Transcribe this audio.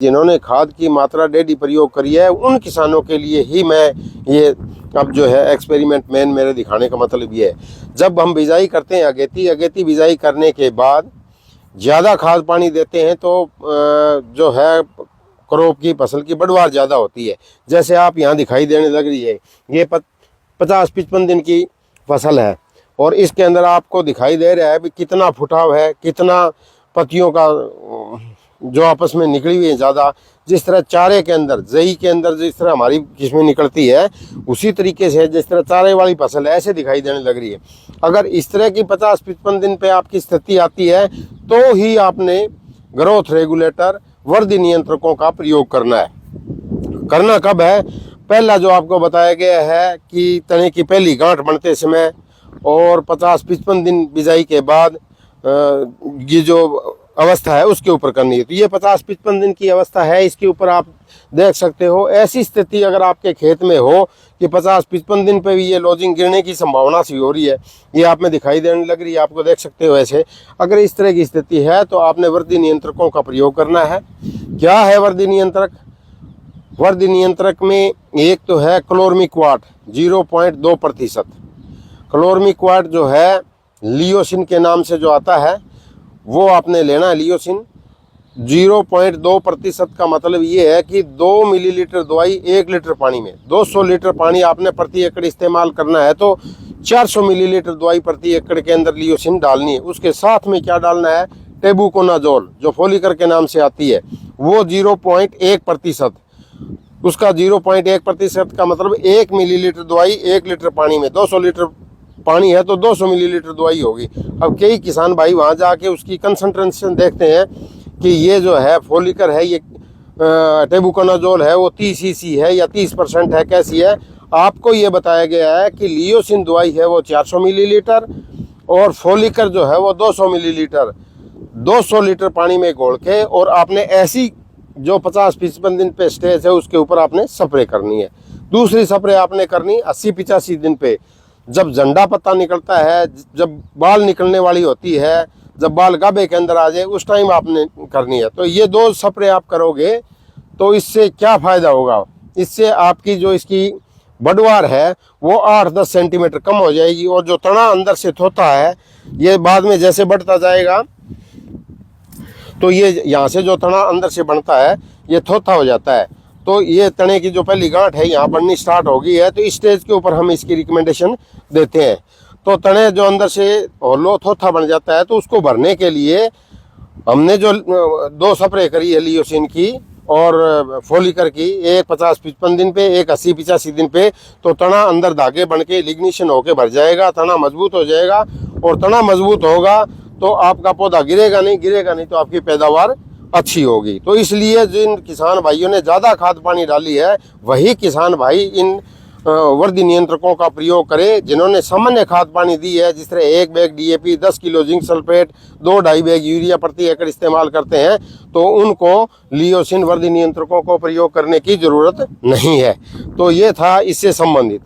जिन्होंने खाद की मात्रा डेढ़ी प्रयोग करी है उन किसानों के लिए ही मैं ये अब जो है एक्सपेरिमेंट मेन मेरे दिखाने का मतलब ये है। जब हम बिजाई करते हैं अगेती बिजाई करने के बाद ज़्यादा खाद पानी देते हैं तो जो है क्रॉप की फसल की बढ़वार ज़्यादा होती है। जैसे आप यहाँ दिखाई देने लग रही है, ये 50-55 दिन की फसल है और इसके अंदर आपको दिखाई दे रहा है भी कितना फुटाव है, कितना पत्तियों का जो आपस में निकली हुई है ज़्यादा। जिस तरह चारे के अंदर जई के अंदर जिस तरह हमारी किस्में निकलती है उसी तरीके से जिस तरह चारे वाली फसल है ऐसे दिखाई देने लग रही है। अगर इस तरह की 50-55 दिन पे आपकी स्थिति आती है तो ही आपने ग्रोथ रेगुलेटर वृद्धि नियंत्रकों का प्रयोग करना है। करना कब है? पहला जो आपको बताया गया है कि तने की पहली गांठ बनते समय और 50-55 दिन बिजाई के बाद ये जो अवस्था है उसके ऊपर करनी है। तो ये 50-55 दिन की अवस्था है, इसके ऊपर आप देख सकते हो। ऐसी स्थिति अगर आपके खेत में हो कि 50-55 दिन पे भी ये लॉजिंग गिरने की संभावना सी हो रही है, ये आप में दिखाई देने लग रही है, आपको देख सकते हो ऐसे। अगर इस तरह की स्थिति है तो आपने वृद्धि नियंत्रकों का प्रयोग करना है। क्या है वृद्धि नियंत्रक? वृद्धि नियंत्रक में एक तो है क्लोरमिक्वाट 0.2%। क्लोरमिक्वाट जो है लियोसिन के नाम से जो आता है वो आपने लेना है। लियोसिन 0.2% का मतलब ये है कि 2 मिलीलीटर दवाई 1 लीटर पानी में, 200 लीटर पानी आपने प्रति एकड़ इस्तेमाल करना है तो 400 मिलीलीटर दवाई प्रति एकड़ के अंदर लियोसिन डालनी है। उसके साथ में क्या डालना है? टेबुकोनाजोल जो फोलिकर के नाम से आती है वो 0.1%। उसका 0.1% का मतलब 1 मिलीलीटर दवाई 1 लीटर पानी में, 200 लीटर पानी है तो 200 मिलीलीटर दवाई होगी। अब कई किसान भाई वहाँ जाके उसकी कंसंट्रेशन देखते हैं कि ये जो है फोलिकर है, ये टेबुकोनाजोल है वो 30 cc है या 30% है, कैसी है? आपको ये बताया गया है कि लियोसिन दवाई है वो 400 मिलीलीटर और फोलिकर जो है वो 200 मिलीलीटर 200 लीटर पानी में घोल के और आपने ऐसी जो 50-55 दिन पे स्टेज है उसके ऊपर आपने स्प्रे करनी है। दूसरी स्प्रे आपने करनी 80-85 दिन पे, जब झंडा पत्ता निकलता है, जब बाल निकलने वाली होती है, जब बाल गाभे के अंदर आ जाए उस टाइम आपने करनी है। तो ये 2 स्प्रे आप करोगे तो इससे क्या फ़ायदा होगा? इससे आपकी जो इसकी बढ़वार है वो 8-10 सेंटीमीटर कम हो जाएगी और जो तना अंदर से थोथा है ये बाद में जैसे बढ़ता जाएगा तो ये यहाँ से जो तना अंदर से बनता है ये थोथा हो जाता है। तो ये तने की जो पहली गांठ है यहाँ बननी स्टार्ट हो गई है तो इस स्टेज के ऊपर हम इसकी रिकमेंडेशन देते हैं। तो तने जो अंदर से होलो थोथा बन जाता है तो उसको भरने के लिए हमने जो 2 स्प्रे करी है लियोसिन की और फोलिकर की, एक 50-55 दिन पे, एक 80-85 दिन पे, तो तना अंदर धागे बन के लिग्निशन होके भर जाएगा, तना मजबूत हो जाएगा और तना मजबूत होगा तो आपका पौधा गिरेगा नहीं तो आपकी पैदावार अच्छी होगी। तो इसलिए जिन किसान भाइयों ने ज़्यादा खाद पानी डाली है वही किसान भाई इन वृद्धि नियंत्रकों का प्रयोग करें। जिन्होंने सामान्य खाद पानी दी है, जिस तरह 1 bag DAP, 10 kilo zinc sulphate, 2-2.5 bag urea प्रति एकड़ इस्तेमाल करते हैं, तो उनको लियोसिन वृद्धि नियंत्रकों को प्रयोग करने की ज़रूरत नहीं है। तो ये था इससे संबंधित।